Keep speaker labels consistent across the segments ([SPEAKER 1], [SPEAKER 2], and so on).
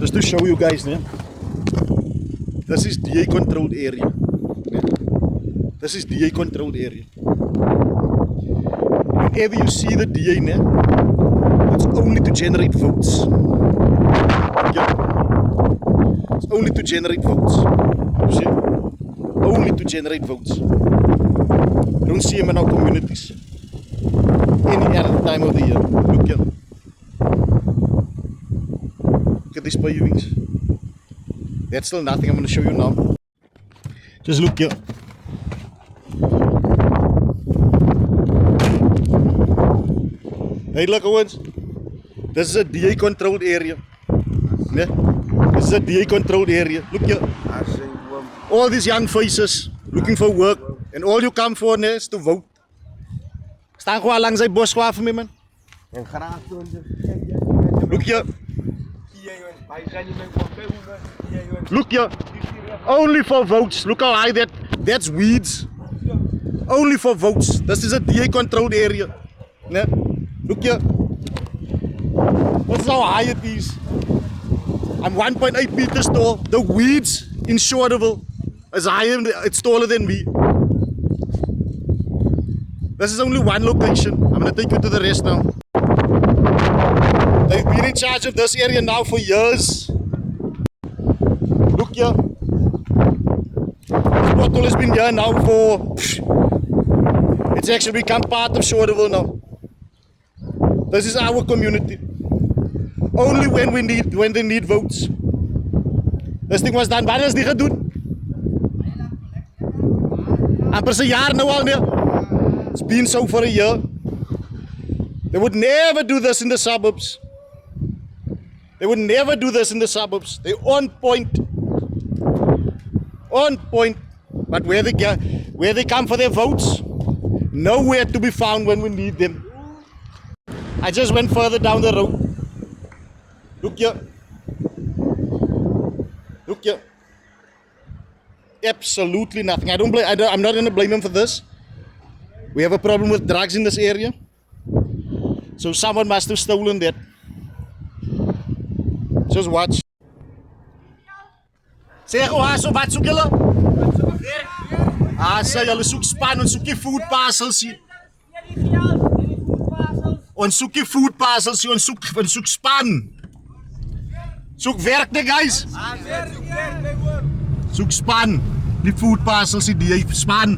[SPEAKER 1] Just to show you guys, né? This is DA controlled area. Né? This is DA controlled area. Whenever you see the DA, né? It's only to generate votes. Yeah. It's only to generate votes. You see? Only to generate votes. You don't see them in our communities any other time of the year. Look here. Look at these pavings. That's still nothing. I'm going to show you now. Just look here. Hey, look, Owens. This is a DA controlled area. Yeah? This is a DA controlled area. Look here. All these young faces looking for work. And all you come for né, is to vote. Staan gewoon langs die bos voor me, man. Look here. Look here. Only for votes. Look how high that's weeds. Only for votes. This is a DA controlled area. Yeah? Look here. This is how high it is. I'm 1.8 meters tall. The weeds in Shorterville is higher, it's taller than me. This is only one location. I'm going to take you to the rest now. They've been in charge of this area now for years. Look here. This bottle has been here now for... It's actually become part of Shorterville now. This is our community. Only when they need votes. This thing was done. Wanneer is die gedoen? Amper 'n jaar nou al meer. It's been so for a year. They would never do this in the suburbs. They would never do this in the suburbs. They're on point. On point. But where they come for their votes, nowhere to be found when we need them. I just went further down the road. Look here. Look here. Absolutely nothing. I'm not going to blame him for this. We have a problem with drugs in this area. So someone must have stolen that. Just watch. Zeg hoe haast wat zoek jullie? Asa, jullie zoek span en zoek je food parcels hier. Ons zoek je food parcels hier, ons zoek span. Zoek werk ne guys. Zoek span. Die food parcels die span.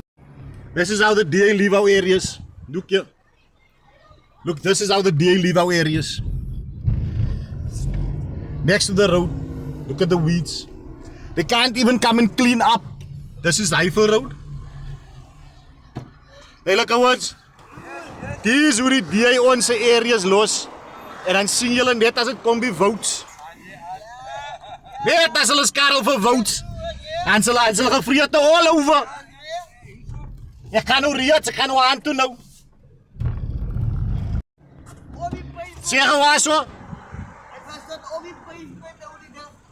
[SPEAKER 1] This is how the DA leave our areas. Look here. Look, this is how the DA leave our areas. Next to the road. Look at the weeds. They can't even come and clean up. This is Heifel Road. Hey, look at Dis hoe die DA onze areas los. En dan sien julle net as het kom by votes. Net as hulle skarrel vir votes. En hulle gevreet all over. Ek kan nou reeds, ek kan nou aan toe nou. Zeg waar so?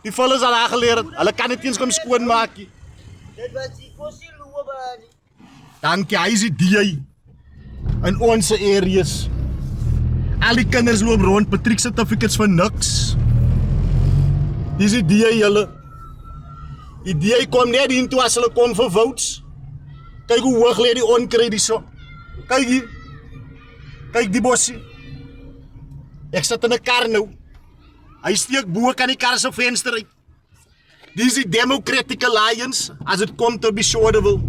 [SPEAKER 1] Die vullis al aangeleer het. Hulle kan dit eens kom skoonmaak. Dankie, hy is die DA in onze areas. Al die kinders loop rond, matriek certificates vir niks. Dis die DA julle. Die DA kom net hier toe as hulle kom vir votes. Kyk hoe hoog lê die onkruid so. Kyk hier. Kyk die bossie. Ek sit in 'n kar nou. Hy steek bo kan die kar se venster uit. Dis die Democratic Alliance as dit kom tot Shorterville.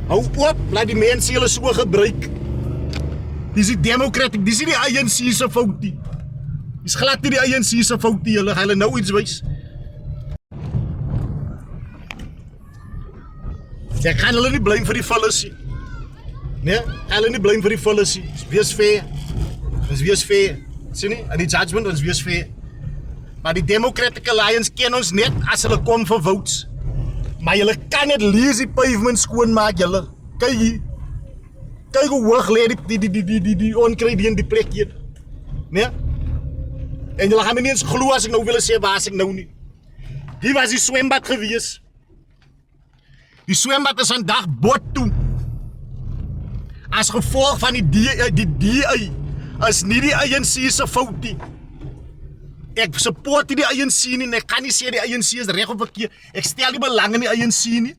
[SPEAKER 1] Hou op, laat die mense hulle so gebruik. Dis die Democratic, dis nie die ANC se fout nie. Dis glad nie die ANC se fout nie, hulle nou iets wys. Ek kan hulle nie blame vir die vullis nie. Nee, hulle nie blame vir die vullis nie. Wees fair. Wees fair. Sien nie? En die judgment ons wees fair. Maar die Democratic Alliance ken ons net as hulle kom vir votes. Maar julle kan net lees die pavement skoonmaak julle. Kyk hier. Kyk hoe hoog lê die onkruid in die plek hier. Nee? En julle gaan my nie eens glo as ek nou wil sê waar as ek nou nie. Hier was die swembad gewees. Die swembad is vandag bot toe. As gevolg van die DA is nie die ANC se fout nie. Ek support nie die ANC nie, en ek kan nie sê die ANC is reg of verkeerd. Ek stel nie belang in die ANC nie.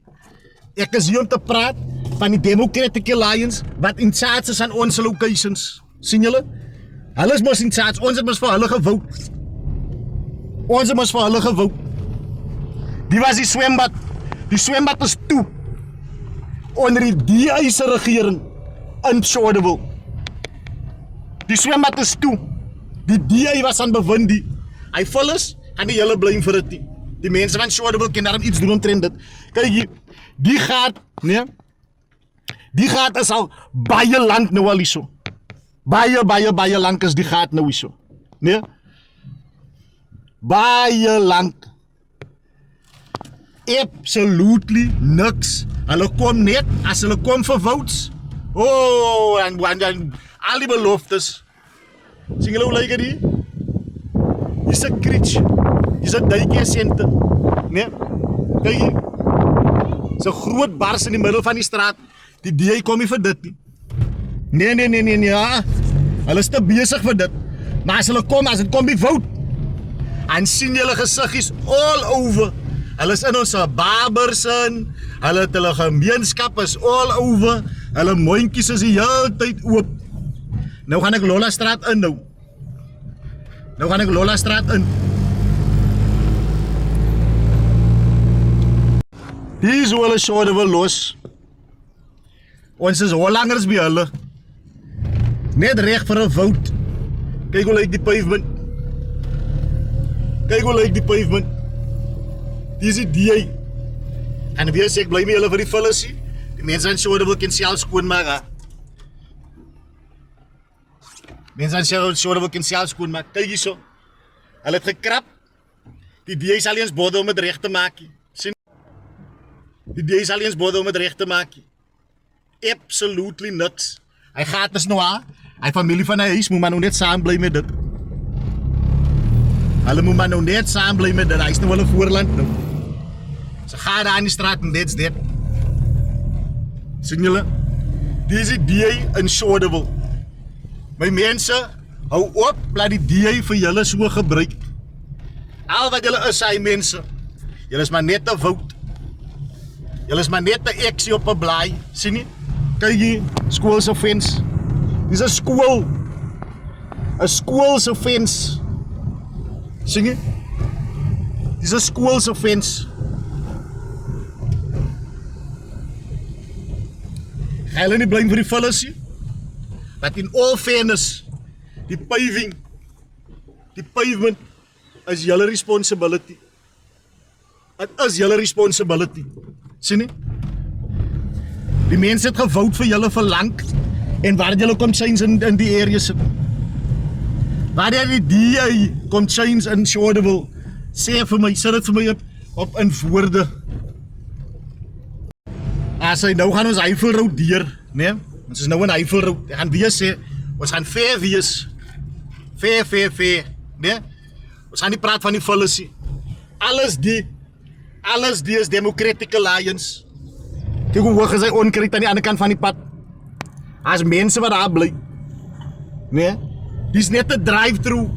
[SPEAKER 1] Ek is hier om te praat van die Democratic Alliance wat in charge is aan ons locations. Sien julle? Hulle is mos in charge, ons het mos vir hulle gewout. Ons het mos vir hulle gewout. Die was die swembad. Die swembad is toe. Onder die DA se regering in Shoreville. Die swembad is toe. Die DA was aan bewind die. Hy vul is, gaan die hele blame vir dit nie. Die mense van Shoreville kan daarom iets doen omtrent dit. Kyk hier, die gaat, nee, die gaat is al baie lank nou al hierso. Baie lank is die gaat nou hierso. Nee? Baie lank. Absolutely niks. Hulle kom net, as hulle kom vir votes. Oh, en al die beloftes. Sien julle hoe lyk dit? Dis 'n kritsch. Dis 'n duikie sente. Nee. Kyk hier. So groot bars in die middel van die straat. Die DA kom nie vir dit nie. Nee, ja. Hulle is te besig vir dit. Maar as hulle kom, as dit kom by vote, en sien julle gesiggies all over. Hulle is in ons barbers in. Hulle het hulle gemeenskap is all over. Hulle mondjies is die hele tyd oop. Nou gaan ek Lola straat in nou. Die is hoe hulle Shoreville los. Ons is Hollanders by hulle. Net reg vir 'n vote. Kyk hoe lyk die pavement. Die is die DA. En wie sê ek bly met julle vir die vullisie? Die mense in Shoreville kan self skoonmaak. Kyk hierso. Hulle het gekrap. Die DA sal eens bodde om het recht te maak. Sien? Die DA sal eens bodde om het recht te maak. Absolutely niks. Hy gaat dus nou aan. Hy familie van hy huis moet maar nou net saam bly met dit. Hulle moet maar nou net saam bly met dit. Hy is nou wel 'n voorland nou. Ze gaan daar in die straat en that's that. Sien julle? Die is die DA in Shoreville. My mense, hou op, laat die DA vir julle so gebruik. Al wat julle is, hy mense. Julle is maar net 'n vote. Julle is maar net 'n eksie op 'n blaai. Sien nie? Kyk hier, skool se fence. Dis 'n skool. 'n Skool se fence. Sien jy? Dis 'n skool se fence. Ga hulle nie blame vir die vullisie? But in all fairness, die pavement is julle responsibility. It is julle responsibility. Sien jy? Die mense het gevout vir julle verlang en waar julle kom change in die areas. Waar die DA kom change in Shoreville, sê vir my, sit dit vir my op in woorde. As hy nou gaan ons Eifelroad deur, nee? Ons is nou in Eifelroad. Ek gaan weer sê, ons gaan fair wees. Fair, nee? Ons gaan nie praat van die vullisie. Alles die is Democratic Alliance. Kyk hoe hoog is hy onkruid aan die ander kant van die pad. As mense wat daar bly. Nee? Dis net 'n drive-through.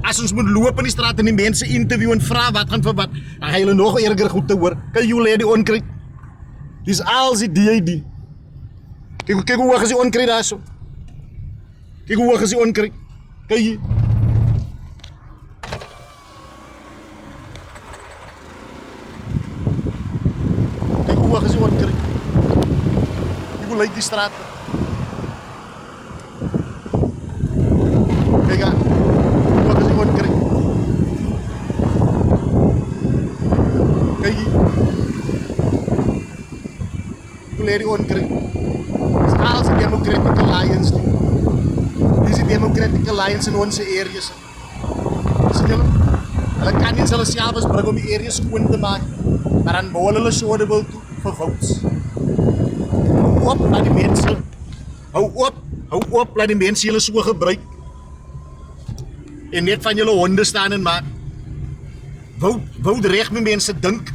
[SPEAKER 1] As ons moet loop in die straat en die mense interview en vra wat gaan vir wat, dan gaan hulle nog erger goed te hoor. Kyk hoe lê die onkruid. Dis als die DAD. Kyk hoe hoog is die onkruid daar so. Kyk hoe hoog is die onkruid. Kyk hier. Kyk hoe hoog is die onkruid. Kyk hoe lyk die straat. Kyk aan. Hoe hoog is die onkruid. Kyk hier. Lê die onkruid. Dis als die Democratic Alliance. Dis die Democratic Alliance in ons areas. Sien julle? Hulle kan nie hulle selfs bring om die areas skoon te maak, maar dan bol hulle Shoreville toe vir votes. Hou op, laat die mense. Hou op, laat die mense julle so gebruik. En net van julle honde staan en maak. Wou reg met mense dink.